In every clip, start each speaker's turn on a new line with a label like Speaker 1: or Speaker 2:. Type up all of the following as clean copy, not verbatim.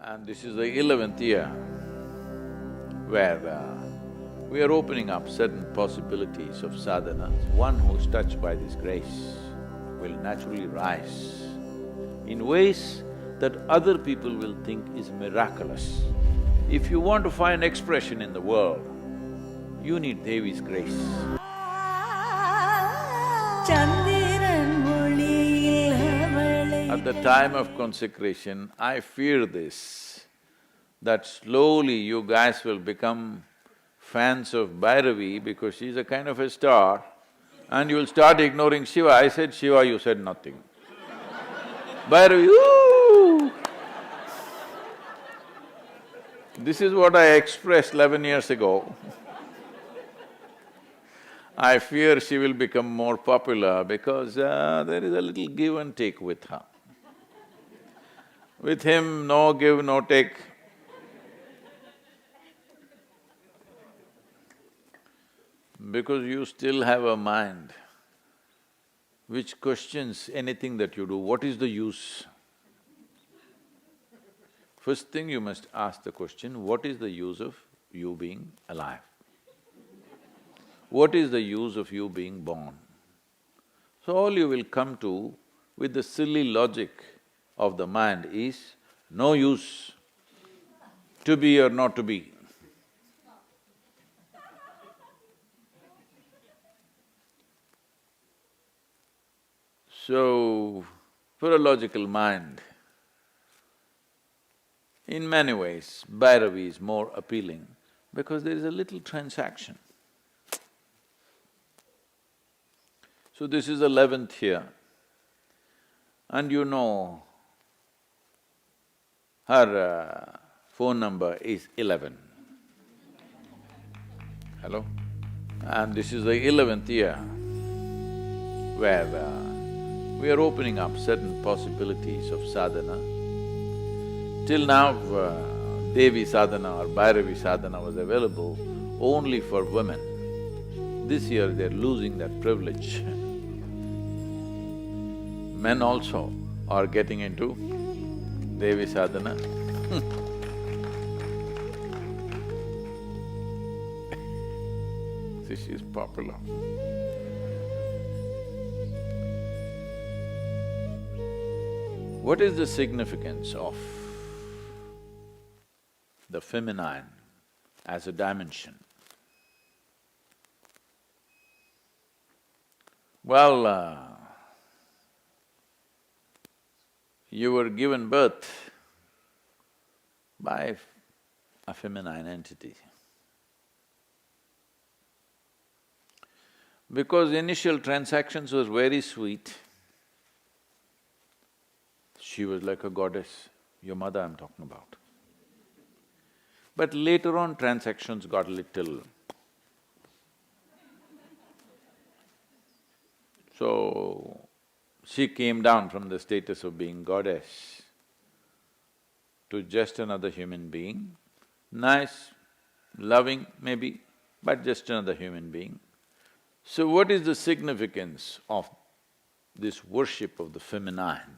Speaker 1: And this is the 11th year where we are opening up certain possibilities of sadhana. One who's touched by this grace will naturally rise in ways that other people will think is miraculous. If you want to find expression in the world, you need Devi's grace. At the time of consecration, I fear this, that slowly you guys will become fans of Bhairavi because she's a kind of a star, and you'll start ignoring Shiva. I said Shiva, you said nothing. Bhairavi, ooh! This is what I expressed 11 years ago. I fear she will become more popular because there is a little give and take with her. With him, no give, no take. Because you still have a mind which questions anything that you do, what is the use? First thing you must ask the question, what is the use of you being alive? What is the use of you being born? So all you will come to with the silly logic of the mind is no use, to be or not to be. So, for a logical mind, in many ways, Bhairavi is more appealing because there is a little transaction. So this is 11th year, and you know her phone number is 11. Hello? And this is the 11th year where we are opening up certain possibilities of sadhana. Till now, Devi sadhana or Bhairavi sadhana was available only for women. This year they're losing that privilege. Men also are getting into Devi sadhana. See, she's popular. What is the significance of the feminine as a dimension? Well, you were given birth by a feminine entity. Because initial transactions was very sweet, she was like a goddess, your mother I'm talking about. But later on transactions got a little… So, she came down from the status of being goddess to just another human being, nice, loving maybe, but just another human being. So what is the significance of this worship of the feminine?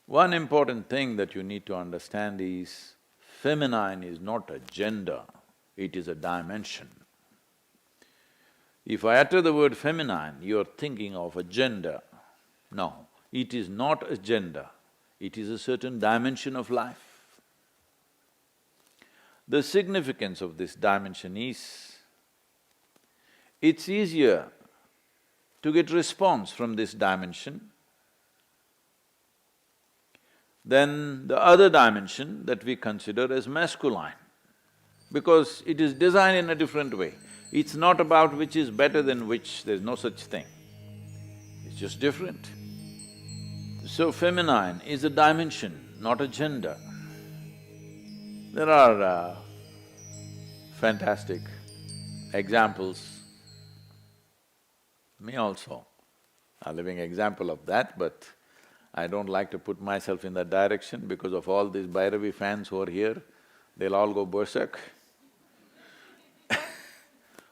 Speaker 1: One important thing that you need to understand is, feminine is not a gender, it is a dimension. If I utter the word feminine, you're thinking of a gender. No, it is not a gender, it is a certain dimension of life. The significance of this dimension is, it's easier to get response from this dimension than the other dimension that we consider as masculine, because it is designed in a different way. It's not about which is better than which, there's no such thing. It's just different. So feminine is a dimension, not a gender. There are fantastic examples. Me also, a living example of that, but I don't like to put myself in that direction because of all these Bhairavi fans who are here, they'll all go berserk.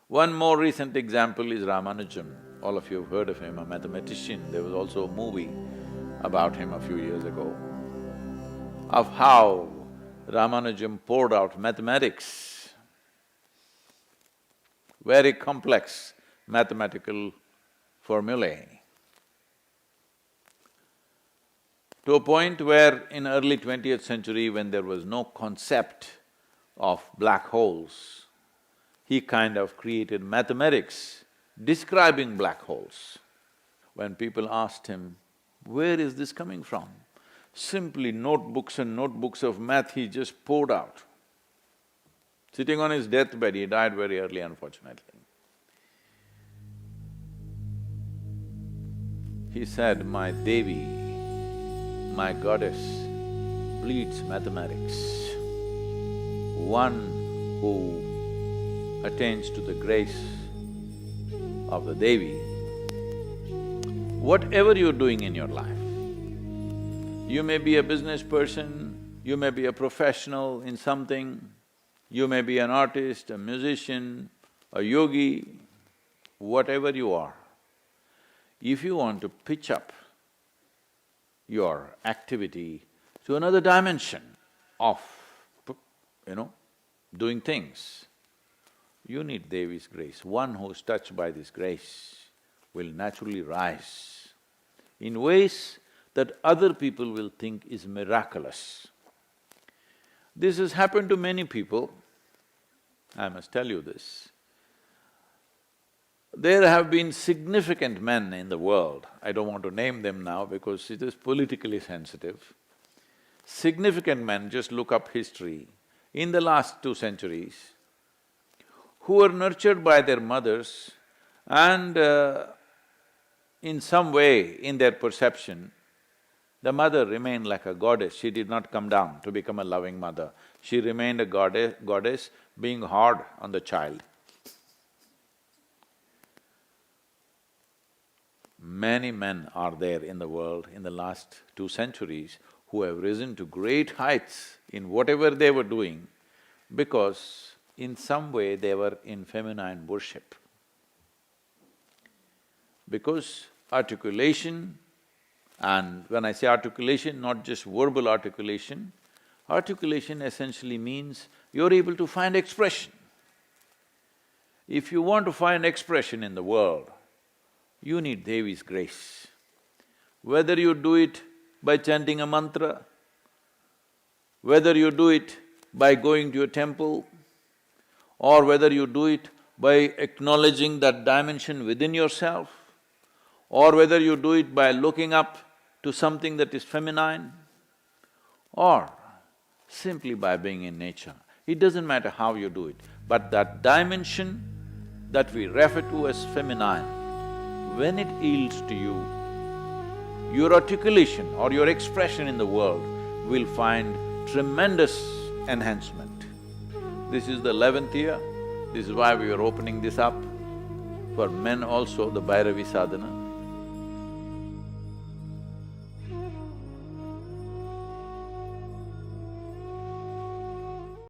Speaker 1: One more recent example is Ramanujam. All of you have heard of him, a mathematician. There was also a movie about him a few years ago, of how Ramanujam poured out mathematics, very complex mathematical formulae, to a point where in early 20th century, when there was no concept of black holes, he kind of created mathematics describing black holes. When people asked him, where is this coming from? Simply notebooks and notebooks of math he just poured out. Sitting on his deathbed, he died very early, unfortunately. He said, my Devi, my goddess, bleeds mathematics. One who attains to the grace of the Devi, whatever you're doing in your life, you may be a business person, you may be a professional in something, you may be an artist, a musician, a yogi, whatever you are, if you want to pitch up your activity to another dimension of, doing things, you need Devi's grace. One who is touched by this grace will naturally rise in ways that other people will think is miraculous. This has happened to many people, I must tell you this. There have been significant men in the world, I don't want to name them now because it is politically sensitive. Significant men, just look up history, in the last 2 centuries, who were nurtured by their mothers and in some way, in their perception, the mother remained like a goddess. She did not come down to become a loving mother. She remained a goddess being hard on the child. Many men are there in the world in the last 2 centuries who have risen to great heights in whatever they were doing because in some way they were in feminine worship. Because articulation, and when I say articulation, not just verbal articulation, articulation essentially means you're able to find expression. If you want to find expression in the world, you need Devi's grace. Whether you do it by chanting a mantra, whether you do it by going to a temple, or whether you do it by acknowledging that dimension within yourself, or whether you do it by looking up to something that is feminine, or simply by being in nature. It doesn't matter how you do it, but that dimension that we refer to as feminine, when it yields to you, your articulation or your expression in the world will find tremendous enhancement. This is the 11th year, this is why we are opening this up for men also, the Bhairavi sadhana.